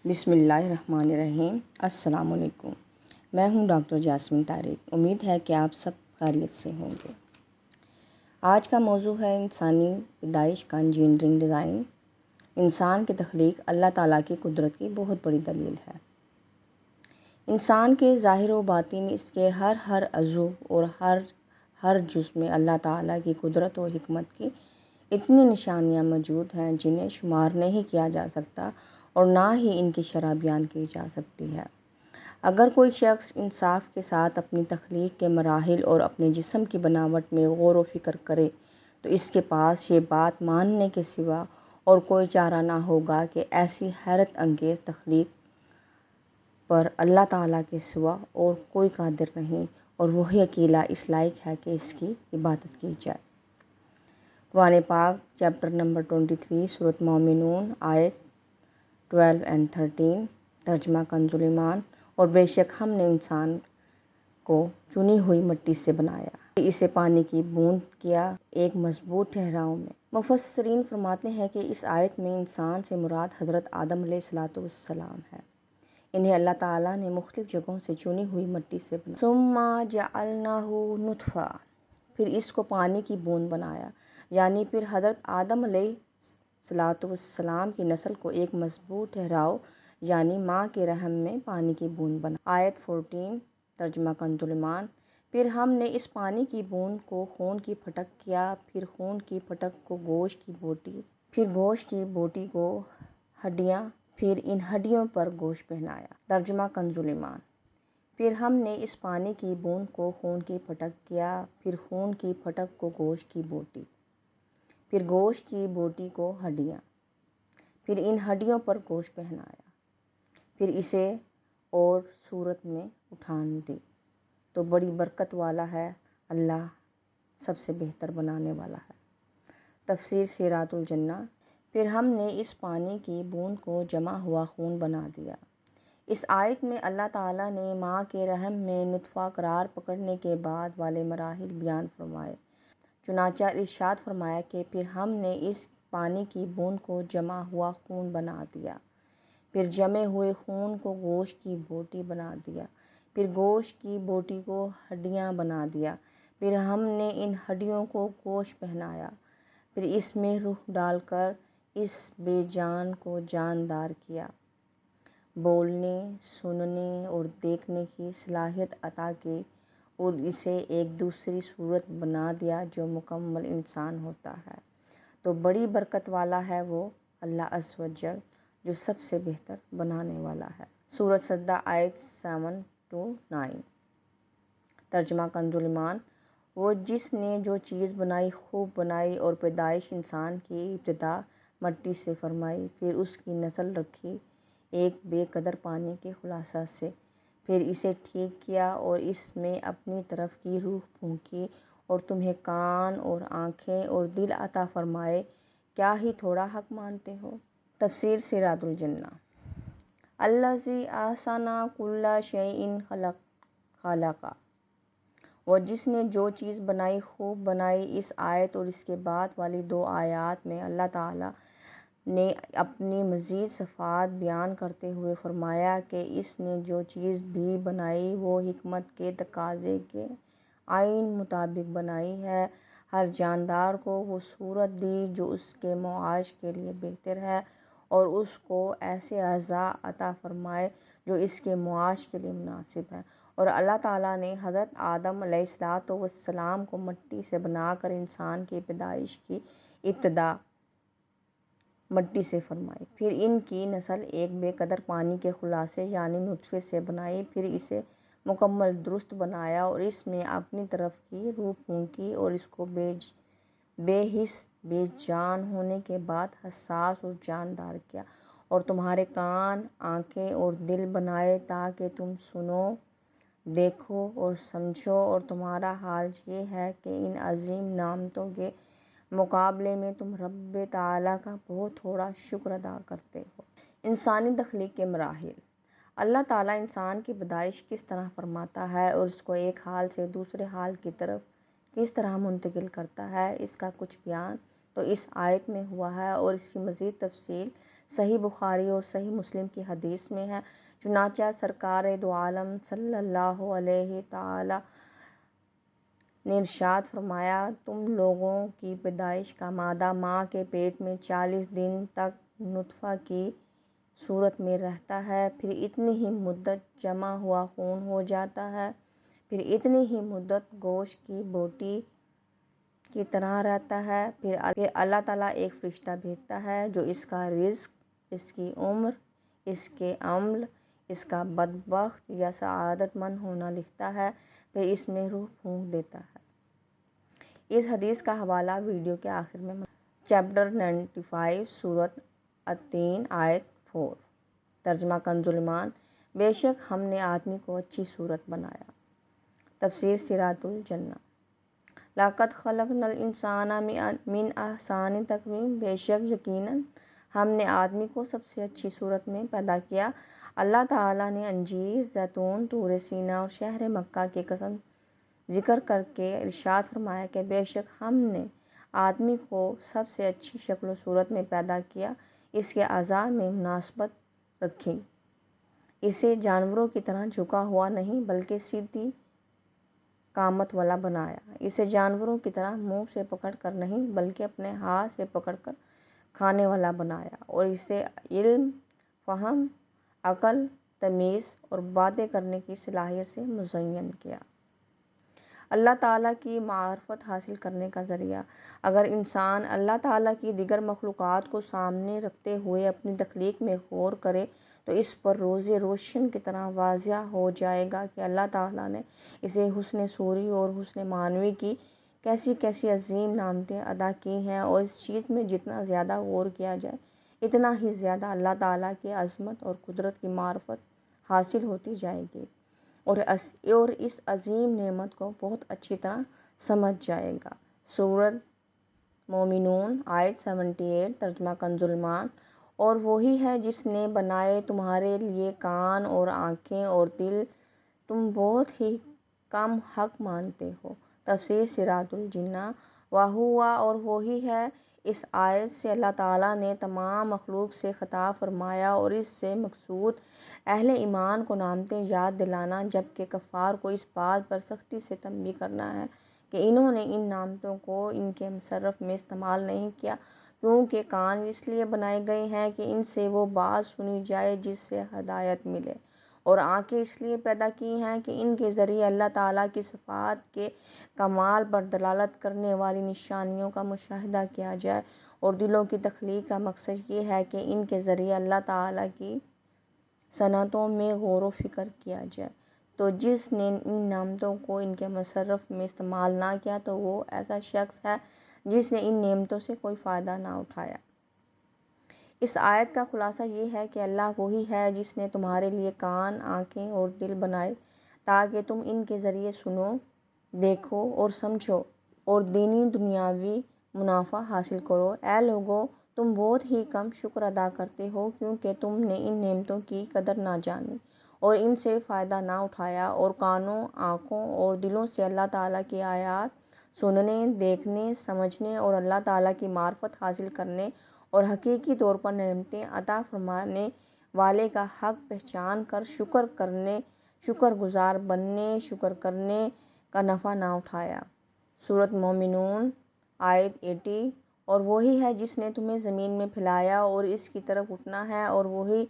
بسم اللہ الرحمن الرحیم۔ السلام علیکم۔ میں ہوں ڈاکٹر جاسمین طارق۔ امید ہے کہ آپ سب خیریت سے ہوں گے۔ آج کا موضوع ہے انسانی پیدائش کا انجینئرنگ ڈیزائن۔ انسان کی تخلیق اللہ تعالیٰ کی قدرت کی بہت بڑی دلیل ہے۔ انسان کے ظاہر و باطن، اس کے ہر عضو اور ہر جزو میں اللہ تعالیٰ کی قدرت و حکمت کی اتنی نشانیاں موجود ہیں جنہیں شمار نہیں کیا جا سکتا اور نہ ہی ان کی شرح بیان کی جا سکتی ہے۔ اگر کوئی شخص انصاف کے ساتھ اپنی تخلیق کے مراحل اور اپنے جسم کی بناوٹ میں غور و فکر کرے تو اس کے پاس یہ بات ماننے کے سوا اور کوئی چارہ نہ ہوگا کہ ایسی حیرت انگیز تخلیق پر اللہ تعالیٰ کے سوا اور کوئی قادر نہیں، اور وہی اکیلا اس لائق ہے کہ اس کی عبادت کی جائے۔ قرآن پاک چیپٹر نمبر 23 سورۃ مومنون آیت 12 اور 13، ترجمہ کنز ایمان۔ اور بے شک ہم نے انسان کو چنی ہوئی مٹی سے بنایا، اسے پانی کی بوند کیا ایک مضبوط ٹھہراؤ میں۔ مفسرین فرماتے ہیں کہ اس آیت میں انسان سے مراد حضرت آدم علیہ السلام ہے۔ انہیں اللہ تعالیٰ نے مختلف جگہوں سے چنی ہوئی مٹی سے بنایا۔ ثم جعلناہ نطفہ، پھر اس کو پانی کی بوند بنایا، یعنی پھر حضرت آدم علیہ السلام کی نسل کو ایک مضبوط ٹھہراؤ یعنی ماں کے رحم میں پانی کی بوند بنا۔ آیت 14، ترجمہ کنز ایمان۔ پھر ہم نے اس پانی کی بوند کو خون کی پھٹک کیا، پھر خون کی پھٹک کو گوشت کی بوٹی، پھر گوشت کی بوٹی کو ہڈیاں، پھر ان ہڈیوں پر گوشت پہنایا۔ ترجمہ کنز ایمان۔ پھر ہم نے اس پانی کی بوند کو خون کی پھٹک کیا، پھر خون کی پھٹک کو گوشت کی بوٹی، پھر گوشت کی بوٹی کو ہڈیاں، پھر ان ہڈیوں پر گوشت پہنایا، پھر اسے اور صورت میں اٹھان دی۔ تو بڑی برکت والا ہے اللہ، سب سے بہتر بنانے والا ہے۔ تفسیر سیرات الجنہ۔ پھر ہم نے اس پانی کی بوند کو جمع ہوا خون بنا دیا۔ اس آیت میں اللہ تعالیٰ نے ماں کے رحم میں نطفہ قرار پکڑنے کے بعد والے مراحل بیان فرمائے۔ چنانچہ ارشاد فرمایا کہ پھر ہم نے اس پانی کی بوند کو جمع ہوا خون بنا دیا، پھر جمے ہوئے خون کو گوشت کی بوٹی بنا دیا، پھر گوشت کی بوٹی کو ہڈیاں بنا دیا، پھر ہم نے ان ہڈیوں کو گوشت پہنایا، پھر اس میں روح ڈال کر اس بے جان کو جاندار کیا، بولنے، سننے اور دیکھنے کی صلاحیت عطا کی، اور اسے ایک دوسری صورت بنا دیا جو مکمل انسان ہوتا ہے۔ تو بڑی برکت والا ہے وہ اللہ عز و جل جو سب سے بہتر بنانے والا ہے۔ سورۃ سجدہ آیت 7-9، ترجمہ کنز ایمان۔ وہ جس نے جو چیز بنائی خوب بنائی، اور پیدائش انسان کی ابتدا مٹی سے فرمائی، پھر اس کی نسل رکھی ایک بے قدر پانی کے خلاصہ سے، پھر اسے ٹھیک کیا اور اس میں اپنی طرف کی روح پھونکی، اور تمہیں کان اور آنکھیں اور دل عطا فرمائے، کیا ہی تھوڑا حق مانتے ہو۔ تفسیر سیرات الجنہ۔ الذی احسن کل شیء خلقہ، وہ جس نے جو چیز بنائی خوب بنائی۔ اس آیت اور اس کے بعد والی دو آیات میں اللہ تعالیٰ نے اپنی مزید صفات بیان کرتے ہوئے فرمایا کہ اس نے جو چیز بھی بنائی وہ حکمت کے تقاضے کے عین مطابق بنائی ہے۔ ہر جاندار کو وہ صورت دی جو اس کے معاش کے لیے بہتر ہے، اور اس کو ایسے اعضاء عطا فرمائے جو اس کے معاش کے لیے مناسب ہیں۔ اور اللہ تعالیٰ نے حضرت آدم علیہ السلام کو مٹی سے بنا کر انسان کی پیدائش کی ابتدا مٹی سے فرمائی، پھر ان کی نسل ایک بے قدر پانی کے خلاصے یعنی نطفے سے بنائی، پھر اسے مکمل درست بنایا اور اس میں اپنی طرف کی روح پھونکی، اور اس کو بے حس بے جان ہونے کے بعد حساس اور جاندار کیا، اور تمہارے کان، آنکھیں اور دل بنائے تاکہ تم سنو، دیکھو اور سمجھو، اور تمہارا حال یہ ہے کہ ان عظیم نعمتوں کے مقابلے میں تم رب تعالیٰ کا بہت تھوڑا شکر ادا کرتے ہو۔ انسانی تخلیق کے مراحل۔ اللہ تعالیٰ انسان کی پیدائش کس طرح فرماتا ہے اور اس کو ایک حال سے دوسرے حال کی طرف کس طرح منتقل کرتا ہے، اس کا کچھ بیان تو اس آیت میں ہوا ہے، اور اس کی مزید تفصیل صحیح بخاری اور صحیح مسلم کی حدیث میں ہے، چنانچہ سرکار دو عالم صلی اللہ علیہ تعالی نے ارشاد فرمایا، تم لوگوں کی پیدائش کا مادہ ماں کے پیٹ میں 40 دن تک نطفہ کی صورت میں رہتا ہے، پھر اتنی ہی مدت جمع ہوا خون ہو جاتا ہے، پھر اتنی ہی مدت گوشت کی بوٹی کی طرح رہتا ہے، پھر اللہ تعالیٰ ایک فرشتہ بھیجتا ہے جو اس کا رزق، اس کی عمر، اس کے عمل، اس کا بدبخت یا سعادت مند ہونا لکھتا ہے، پھر اس میں روح پھونک دیتا ہے۔ اس حدیث کا حوالہ ویڈیو کے آخر میں چیپٹر 95 سورۃ التین آیت 4۔ ترجمہ کنز ایمان، بے شک ہم نے آدمی کو اچھی صورت بنایا۔ تفسیر سراج الجنہ، لقد خلقنا الانسان من احسن تقویم، بے شک یقیناً ہم نے آدمی کو سب سے اچھی صورت میں پیدا کیا۔ اللہ تعالیٰ نے انجیر، زیتون، طور سینا اور شہر مکہ کی قسم ذکر کر کے ارشاد فرمایا کہ بے شک ہم نے آدمی کو سب سے اچھی شکل و صورت میں پیدا کیا، اس کے اعضاء میں مناسبت رکھی، اسے جانوروں کی طرح جھکا ہوا نہیں بلکہ سیدھی قامت والا بنایا، اسے جانوروں کی طرح منہ سے پکڑ کر نہیں بلکہ اپنے ہاتھ سے پکڑ کر کھانے والا بنایا، اور اسے علم، فہم، عقل، تمیز اور باتیں کرنے کی صلاحیت سے مزین کیا۔ اللہ تعالیٰ کی معرفت حاصل کرنے کا ذریعہ، اگر انسان اللہ تعالیٰ کی دیگر مخلوقات کو سامنے رکھتے ہوئے اپنی تخلیق میں غور کرے تو اس پر روز روشن کی طرح واضح ہو جائے گا کہ اللہ تعالیٰ نے اسے حسن صوری اور حسن معنوی کی کیسی کیسی عظیم نعمتیں عطا کی ہیں، اور اس چیز میں جتنا زیادہ غور کیا جائے اتنا ہی زیادہ اللہ تعالیٰ کی عظمت اور قدرت کی معرفت حاصل ہوتی جائے گی، اور اس عظیم نعمت کو بہت اچھی طرح سمجھ جائے گا۔ سورۃ مومنون آیت 78۔ ترجمہ کنز ایمان، اور وہی ہے جس نے بنائے تمہارے لیے کان اور آنکھیں اور دل، تم بہت ہی کم حق مانتے ہو۔ تفسیر سراج الجنہ، وَهُوَ، اور وہی ہے۔ اس آیت سے اللہ تعالیٰ نے تمام مخلوق سے خطاب فرمایا اور اس سے مقصود اہل ایمان کو نعمتیں یاد دلانا، جبکہ کفار کو اس بات پر سختی سے تنبیہ کرنا ہے کہ انہوں نے ان نعمتوں کو ان کے مصرف میں استعمال نہیں کیا، کیونکہ کان اس لیے بنائے گئے ہیں کہ ان سے وہ بات سنی جائے جس سے ہدایت ملے، اور آنکھیں اس لیے پیدا کی ہیں کہ ان کے ذریعے اللہ تعالیٰ کی صفات کے کمال پر دلالت کرنے والی نشانیوں کا مشاہدہ کیا جائے، اور دلوں کی تخلیق کا مقصد یہ ہے کہ ان کے ذریعے اللہ تعالیٰ کی صنعتوں میں غور و فکر کیا جائے۔ تو جس نے ان نعمتوں کو ان کے مصرف میں استعمال نہ کیا تو وہ ایسا شخص ہے جس نے ان نعمتوں سے کوئی فائدہ نہ اٹھایا۔ اس آیت کا خلاصہ یہ ہے کہ اللہ وہی ہے جس نے تمہارے لیے کان، آنکھیں اور دل بنائے تاکہ تم ان کے ذریعے سنو، دیکھو اور سمجھو اور دینی دنیاوی منافع حاصل کرو۔ اے لوگو، تم بہت ہی کم شکر ادا کرتے ہو کیونکہ تم نے ان نعمتوں کی قدر نہ جانی اور ان سے فائدہ نہ اٹھایا، اور کانوں، آنکھوں اور دلوں سے اللہ تعالیٰ کی آیات سننے، دیکھنے، سمجھنے اور اللہ تعالیٰ کی معرفت حاصل کرنے اور حقیقی طور پر نعمتیں عطا فرمانے والے کا حق پہچان کر شکر گزار بننے، شکر کرنے کا نفع نہ اٹھایا۔ سورۃ مومنون آیت 80۔ اور وہی ہے جس نے تمہیں زمین میں پھیلایا اور اس کی طرف اٹھنا ہے، اور وہی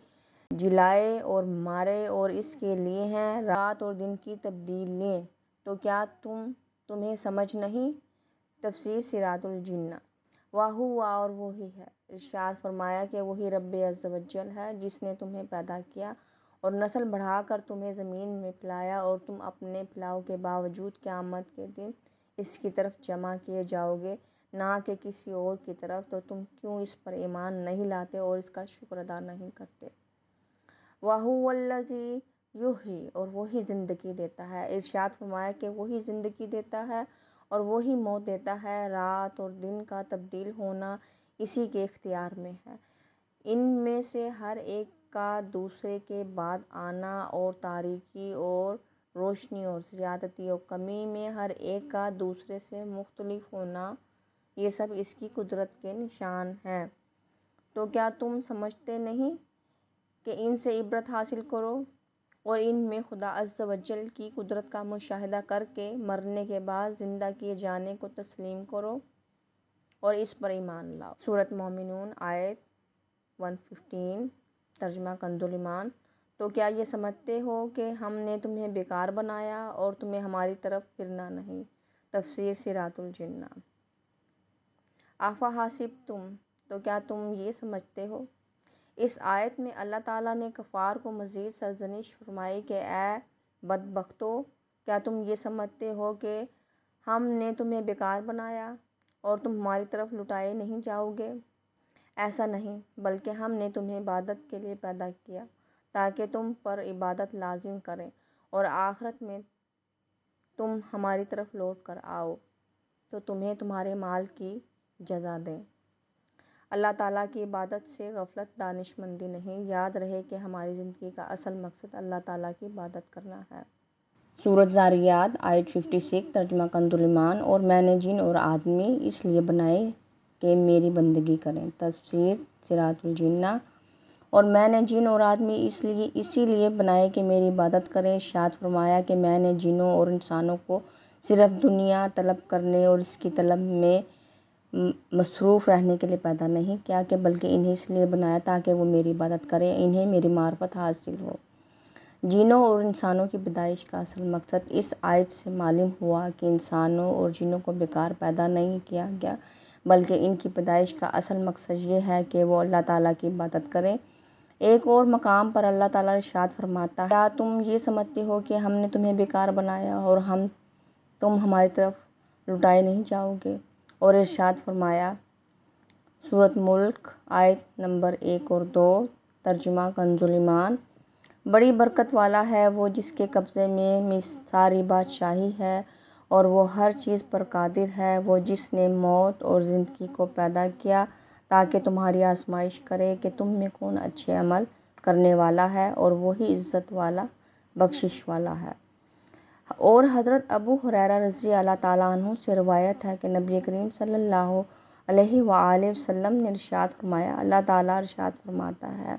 جلائے اور مارے، اور اس کے لیے ہیں رات اور دن کی تبدیلییں، تو کیا تمہیں سمجھ نہیں؟ تفسیر سراج الجنہ، وَهُوَ، اور وہی ہے۔ ارشاد فرمایا کہ وہی رب عز و جل ہے جس نے تمہیں پیدا کیا اور نسل بڑھا کر تمہیں زمین میں پھیلایا، اور تم اپنے پھیلاؤ کے باوجود قیامت کے دن اس کی طرف جمع کیے جاؤ گے، نہ کہ کسی اور کی طرف، تو تم کیوں اس پر ایمان نہیں لاتے اور اس کا شکر ادا نہیں کرتے؟ وَهُوَ الَّذِي يُحْيِي، اور وہی زندگی دیتا ہے۔ ارشاد فرمایا کہ وہی زندگی دیتا ہے اور وہی موت دیتا ہے، رات اور دن کا تبدیل ہونا اسی کے اختیار میں ہے، ان میں سے ہر ایک کا دوسرے کے بعد آنا، اور تاریکی اور روشنی اور زیادتی اور کمی میں ہر ایک کا دوسرے سے مختلف ہونا، یہ سب اس کی قدرت کے نشان ہیں۔ تو کیا تم سمجھتے نہیں کہ ان سے عبرت حاصل کرو اور ان میں خدا عز و جل کی قدرت کا مشاہدہ کر کے مرنے کے بعد زندہ کیے جانے کو تسلیم کرو اور اس پر ایمان لاؤ۔ سورۃ مومنون آیت 115 ترجمہ کنز ایمان۔ تو کیا یہ سمجھتے ہو کہ ہم نے تمہیں بیکار بنایا اور تمہیں ہماری طرف پھرنا نہیں؟ تفسیر سراۃ الجنہ۔ افحسبتم، تو کیا تم یہ سمجھتے ہو؟ اس آیت میں اللہ تعالیٰ نے کفار کو مزید سرزنش فرمائی کہ اے بدبختو، کیا تم یہ سمجھتے ہو کہ ہم نے تمہیں بیکار بنایا اور تم ہماری طرف لوٹائے نہیں جاؤ گے؟ ایسا نہیں، بلکہ ہم نے تمہیں عبادت کے لیے پیدا کیا تاکہ تم پر عبادت لازم کریں اور آخرت میں تم ہماری طرف لوٹ کر آؤ تو تمہیں تمہارے مال کی جزا دیں۔ اللہ تعالیٰ کی عبادت سے غفلت دانش مندی نہیں۔ یاد رہے کہ ہماری زندگی کا اصل مقصد اللہ تعالیٰ کی عبادت کرنا ہے۔ سورۃ ذاریات آیت 56 ترجمہ کنز ایمان۔ اور میں نے جن اور آدمی اس لیے بنائے کہ میری بندگی کریں۔ تفسیر سراۃ الجنہ۔ اور میں نے جن اور آدمی اسی لیے بنائے کہ میری عبادت کریں۔ ارشاد فرمایا کہ میں نے جنوں اور انسانوں کو صرف دنیا طلب کرنے اور اس کی طلب میں مصروف رہنے کے لیے پیدا نہیں کیا کہ بلکہ انہیں اس لیے بنایا تاکہ وہ میری عبادت کریں، انہیں میری معرفت حاصل ہو۔ جنوں اور انسانوں کی پیدائش کا اصل مقصد اس آیت سے معلوم ہوا کہ انسانوں اور جنوں کو بیکار پیدا نہیں کیا گیا، بلکہ ان کی پیدائش کا اصل مقصد یہ ہے کہ وہ اللہ تعالیٰ کی عبادت کریں۔ ایک اور مقام پر اللہ تعالیٰ ارشاد فرماتا ہے، کیا تم یہ سمجھتے ہو کہ ہم نے تمہیں بیکار بنایا اور تم ہماری طرف لوٹائے نہیں جاؤ گے؟ اور ارشاد فرمایا سورۃ ملک آیت نمبر 1 اور 2 ترجمہ کنز ایمان۔ بڑی برکت والا ہے وہ جس کے قبضے میں ساری بادشاہی ہے اور وہ ہر چیز پر قادر ہے، وہ جس نے موت اور زندگی کو پیدا کیا تاکہ تمہاری آزمائش کرے کہ تم میں کون اچھے عمل کرنے والا ہے، اور وہی عزت والا بخشش والا ہے۔ اور حضرت ابو ہریرہ رضی اللہ تعالیٰ عنہ سے روایت ہے کہ نبی کریم صلی اللہ علیہ وآلہ وسلم نے ارشاد فرمایا، اللہ تعالیٰ ارشاد فرماتا ہے،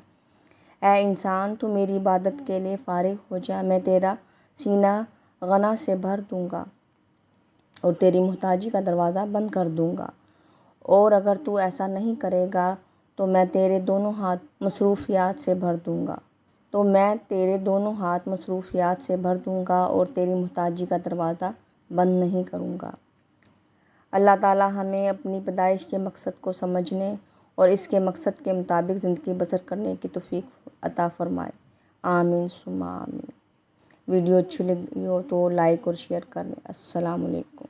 اے انسان، تو میری عبادت کے لیے فارغ ہو جا، میں تیرا سینہ غنا سے بھر دوں گا اور تیری محتاجی کا دروازہ بند کر دوں گا، اور اگر تو ایسا نہیں کرے گا تو میں تیرے دونوں ہاتھ مصروفیات سے بھر دوں گا اور تیری محتاجی کا دروازہ بند نہیں کروں گا۔ اللہ تعالیٰ ہمیں اپنی پیدائش کے مقصد کو سمجھنے اور اس کے مقصد کے مطابق زندگی بسر کرنے کی توفیق عطا فرمائے۔ آمین ثم آمین۔ ویڈیو اچھی لگی ہو تو لائک اور شیئر کریں۔ السلام علیکم۔